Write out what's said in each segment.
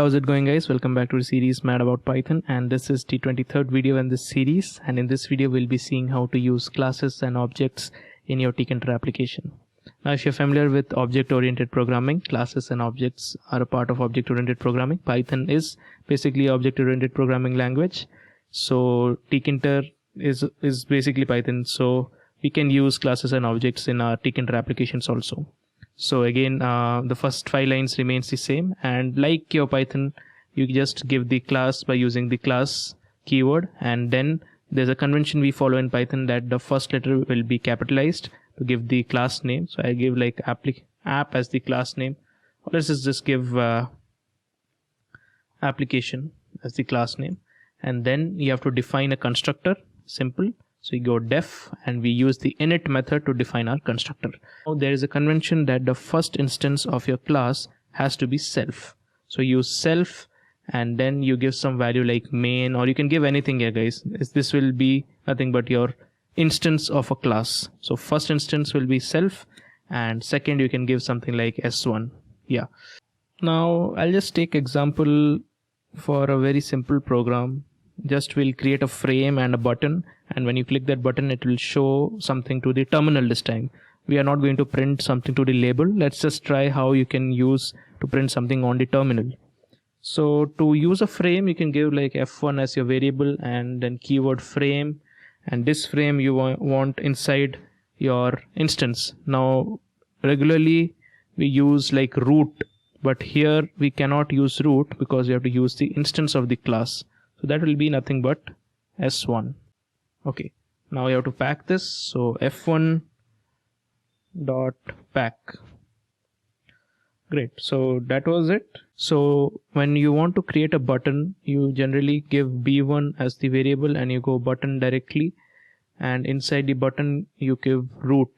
how's it going, guys? Welcome back to the series Mad About Python, and this is the 23rd video in this series. And in this video we'll be seeing how to use classes and objects in your Tkinter application. Now, if you're familiar with object-oriented programming, classes and objects are a part of object-oriented programming. Python is basically object-oriented programming language, so Tkinter is basically Python, so we can use classes and objects in our Tkinter applications also. So again, the first 5 lines remains the same, and like your Python, you just give the class by using the class keyword, and then there's a convention we follow in Python that the first letter will be capitalized to give the class name. So I give like app as the class name, or let's just give application as the class name, and then you have to define a constructor. Simple. So you go def, and we use the init method to define our constructor. Now there is a convention that the first instance of your class has to be self. So use self, and then you give some value like main, or you can give anything here, guys. This will be nothing but your instance of a class. So first instance will be self, and second you can give something like s1. Yeah. Now I'll just take example for a very simple program. Just we'll create a frame and a button, and when you click that button it will show something to the terminal. This time we are not going to print something to the label. Let's just try how you can use to print something on the terminal. So to use a frame, you can give like f1 as your variable, and then keyword frame, and this frame you want inside your instance. Now regularly we use like root, but here we cannot use root because you have to use the instance of the class. So that will be nothing but s1. Okay, now you have to pack this. So f1 dot pack. Great, so that was it. So when you want to create a button, you generally give b1 as the variable, and you go button directly, and inside the button you give root.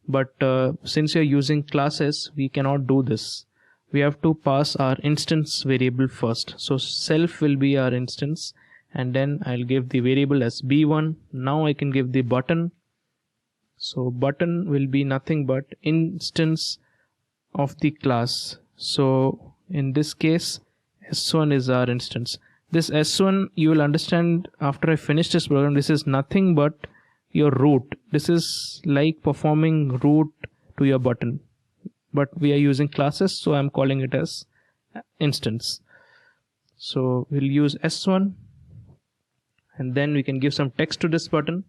But since you're using classes, we cannot do this. We have to pass our instance variable first. So self will be our instance, and then I'll give the variable as b1. Now I can give the button. So button will be nothing but instance of the class. So in this case s1 is our instance. This s1, you will understand after I finish this program, this is nothing but your root. This is like performing root to your button, but we are using classes, so I'm calling it as instance. So we'll use s1, and then we can give some text to this button.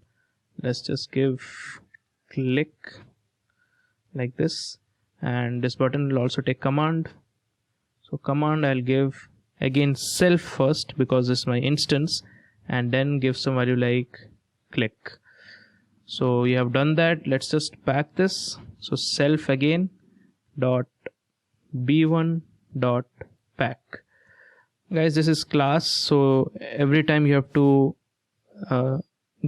Let's just give click like this, and this button will also take command. So command, I'll give again self first because this is my instance, and then give some value like click. So you have done that. Let's just pack this. So self again dot b1 dot pack. Guys, this is class, so every time you have to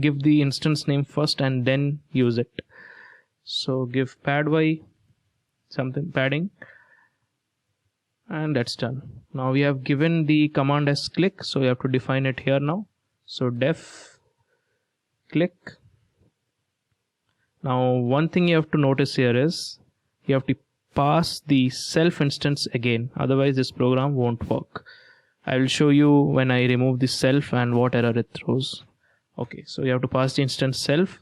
give the instance name first and then use it. So give pad_y something padding, and that's done. Now we have given the command as click, so you have to define it here now. So def click. Now one thing you have to notice here is you have to pass the self instance again, otherwise this program won't work. I will show you when I remove the self and what error it throws. Okay, so you have to pass the instance self.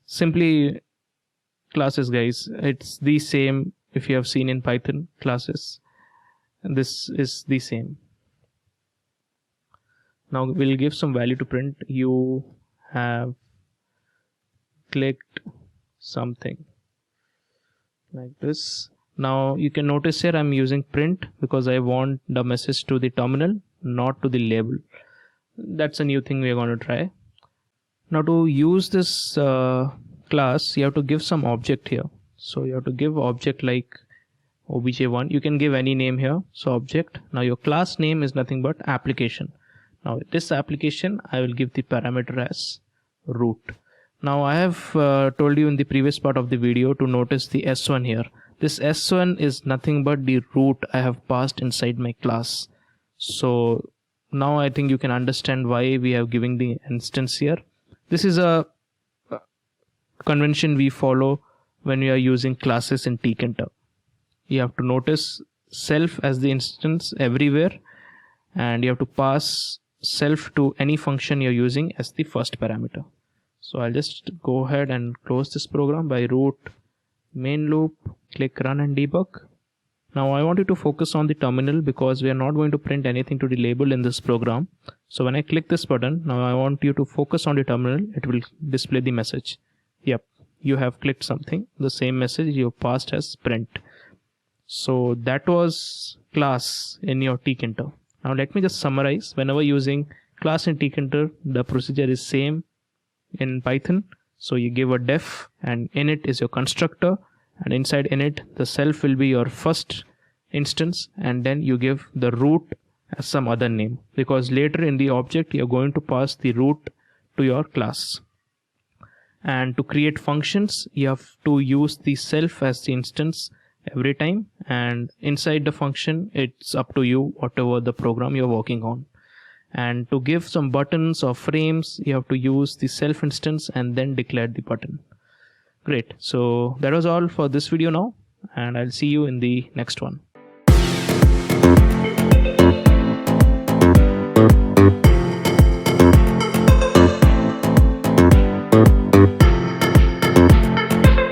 Simply classes, guys, it's the same if you have seen in Python classes, and this is the same. Now we'll give some value to print. You have clicked something like this. Now you can notice here I'm using print because I want the message to the terminal, not to the label. That's a new thing we're going to try. Now to use this class, you have to give some object here. So you have to give object like obj1. You can give any name here. So object. Now your class name is nothing but application. Now this application, I will give the parameter as root. Now I have told you in the previous part of the video to notice the s1 here. This s1 is nothing but the root I have passed inside my class. So now I think you can understand why we have given the instance here. This is a convention we follow when we are using classes in Tkinter. You have to notice self as the instance everywhere, and you have to pass self to any function you're using as the first parameter. So I'll just go ahead and close this program by root main loop, click run and debug. Now I want you to focus on the terminal because we are not going to print anything to the label in this program. So when I click this button, now I want you to focus on the terminal. It will display the message. Yep, you have clicked something. The same message you passed as print. So that was class in your tkinter. Now let me just summarize. Whenever using class in tkinter, the procedure is same in Python. So you give a def, and init is your constructor, and inside init the self will be your first instance, and then you give the root as some other name, because later in the object you're going to pass the root to your class. And to create functions, you have to use the self as the instance every time, and inside the function it's up to you whatever the program you're working on. And to give some buttons or frames, you have to use the self instance and then declare the button. Great. So that was all for this video now, and I'll see you in the next one.